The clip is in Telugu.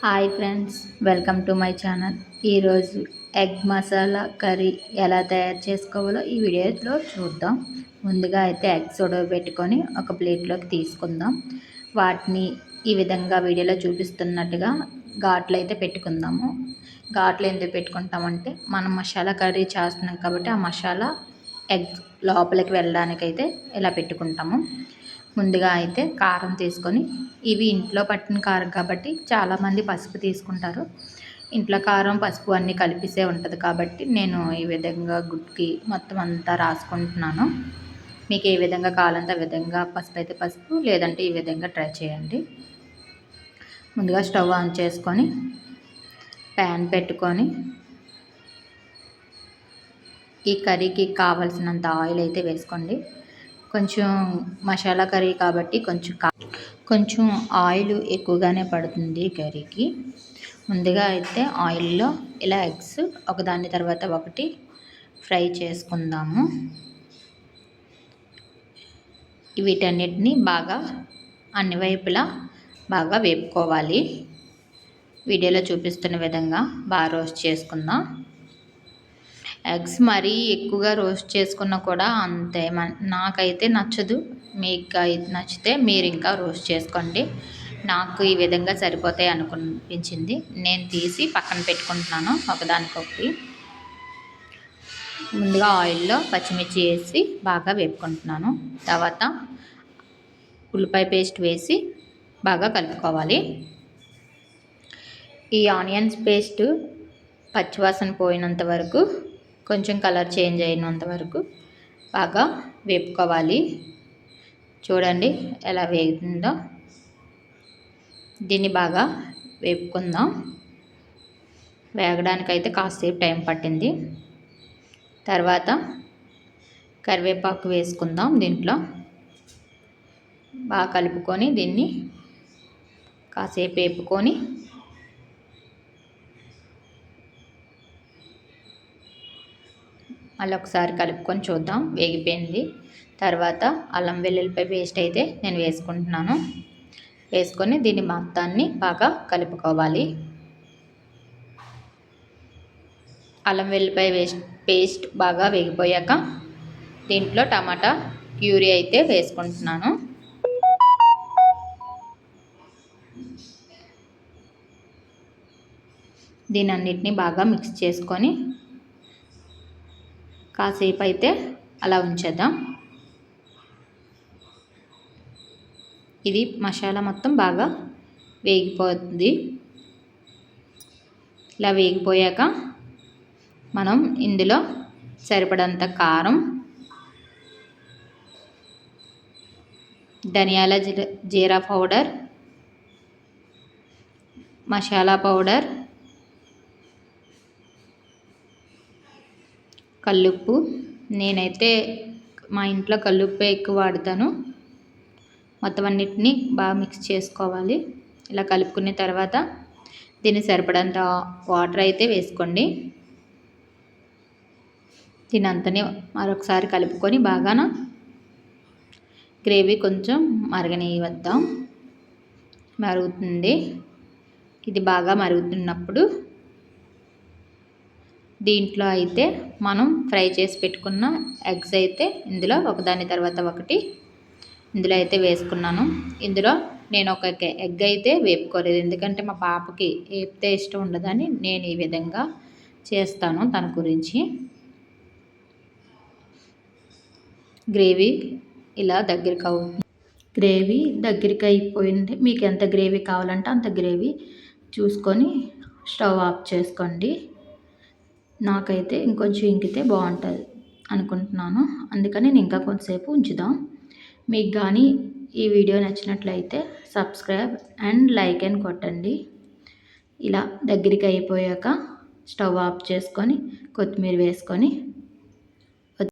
Hi friends, welcome to my channel. ఈరోజు ఎగ్ మసాలా కర్రీ ఎలా తయారు చేసుకోవాలో ఈ వీడియోలో చూద్దాం. ముందుగా అయితే ఎగ్స్ ఉడకబెట్టుకొని ఒక ప్లేట్లోకి తీసుకుందాం. వాటిని ఈ విధంగా వీడియోలో చూపిస్తున్నట్టుగా ఘాట్లు అయితే పెట్టుకుందాము. ఘాట్లు ఎందుకు పెట్టుకుంటామంటే మనం మసాలా కర్రీ చేస్తున్నాం కాబట్టి ఆ మసాలా ఎగ్ లోపలికి వెళ్ళడానికైతే ఇలా పెట్టుకుంటాము. ముందుగా అయితే కారం తీసుకొని, ఇవి ఇంట్లో పట్టిన కారం కాబట్టి చాలామంది పసుపు తీసుకుంటారు. ఇంట్లో కారం పసుపు అన్నీ కలిపిసే ఉంటుంది కాబట్టి నేను ఈ విధంగా గుడ్కి మొత్తం అంతా రాసుకుంటున్నాను. మీకు ఏ విధంగా కావాలంటే ఆ విధంగా పసుపు అయితే పసుపు, లేదంటే ఈ విధంగా ట్రై చేయండి. ముందుగా స్టవ్ ఆన్ చేసుకొని ప్యాన్ పెట్టుకొని ఈ కర్రీకి కావలసినంత ఆయిల్ అయితే వేసుకోండి. కొంచెం మసాలా కర్రీ కాబట్టి కొంచెం ఆయిల్ ఎక్కువగానే పడుతుంది కర్రీకి. ముందుగా అయితే ఆయిల్లో ఇలా ఎగ్స్ ఒకదాని తర్వాత ఒకటి ఫ్రై చేసుకుందాము. వీటన్నిటిని బాగా అన్ని వైపులా బాగా వేపుకోవాలి. వీడియోలో చూపిస్తున్న విధంగా బాగా రోస్ట్ చేసుకుందాం. ఎగ్స్ మరీ ఎక్కువగా రోస్ట్ చేసుకున్నా కూడా అంతే, నాకైతే నచ్చదు. మీకు నచ్చితే మీరు ఇంకా రోస్ట్ చేసుకోండి. నాకు ఈ విధంగా సరిపోతాయి అనిపించింది. నేను తీసి పక్కన పెట్టుకుంటున్నాను ఒకదానికొకటి. ముందుగా ఆయిల్లో పచ్చిమిర్చి వేసి బాగా వేపుకుంటున్నాను. తర్వాత ఉల్లిపాయ పేస్ట్ వేసి బాగా కలుపుకోవాలి. ఈ ఆనియన్స్ పేస్ట్ పచ్చివాసన పోయినంత వరకు, కొంచెం కలర్ చేంజ్ అయినంత వరకు బాగా వేపుకోవాలి. చూడండి ఎలా వేగుతుందో. దీన్ని బాగా వేపుకుందాం. వేగడానికైతే కాసేపు టైం పట్టింది. తర్వాత కరివేపాకు వేసుకుందాం. దీంట్లో బాగా కలుపుకొని దీన్ని కాసేపు వేపుకొని మళ్ళీ ఒకసారి కలుపుకొని చూద్దాం. వేగిపోయింది. తర్వాత అల్లం వెల్లుల్లిపాయ పేస్ట్ అయితే నేను వేసుకుంటున్నాను. వేసుకొని దీన్ని మొత్తాన్ని బాగా కలుపుకోవాలి. అల్లం వెల్లుల్లిపాయ పేస్ట్ బాగా వేగిపోయాక దీంట్లో టమాటా ప్యూరీ అయితే వేసుకుంటున్నాను. దీని అన్నిటినీ బాగా మిక్స్ చేసుకొని కాసేపు అయితే అలా ఉంచేద్దాం. ఇది మసాలా మొత్తం బాగా వేగిపోతుంది. ఇలా వేగిపోయాక మనం ఇందులో సరిపడంత కారం, ధనియాల జీరా పౌడర్, మసాలా పౌడర్, కల్లుప్పు. నేనైతే మా ఇంట్లో కల్లుప్పే ఎక్కువ వాడతాను. మొత్తం అన్నిటినీ బాగా మిక్స్ చేసుకోవాలి. ఇలా కలుపుకున్న తర్వాత దీన్ని సరిపడంత వాటర్ అయితే వేసుకోండి. దీని అంతనే మరొకసారి కలుపుకొని బాగా గ్రేవీ కొంచెం మరగనివ్వద్దాం. మరుగుతుంది. ఇది బాగా మరుగుతున్నప్పుడు దీంట్లో అయితే మనం ఫ్రై చేసి పెట్టుకున్న ఎగ్స్ అయితే ఇందులో ఒకదాని తర్వాత ఒకటి ఇందులో అయితే వేసుకున్నాను. ఇందులో నేను ఒక ఎగ్ అయితే వేపుకోలేదు, ఎందుకంటే మా పాపకి వేపితే ఇష్టం ఉండదని నేను ఈ విధంగా చేస్తాను తన గురించి. గ్రేవీ ఇలా దగ్గరికి అవుతుంది. గ్రేవీ దగ్గరికి అయిపోయింది. మీకు ఎంత గ్రేవీ కావాలంటే అంత గ్రేవీ చూసుకొని స్టవ్ ఆఫ్ చేసుకోండి. నాకైతే ఇంకొంచెం ఇంకితే బాగుంటుంది అనుకుంటున్నాను. అందుకని నేను ఇంకా కొంతసేపు ఉంచుదాం. మీకు కానీ ఈ వీడియో నచ్చినట్లయితే సబ్స్క్రైబ్ అండ్ లైక్ అని కొట్టండి. ఇలా దగ్గరికి అయిపోయాక స్టవ్ ఆఫ్ చేసుకొని కొత్తిమీర వేసుకొని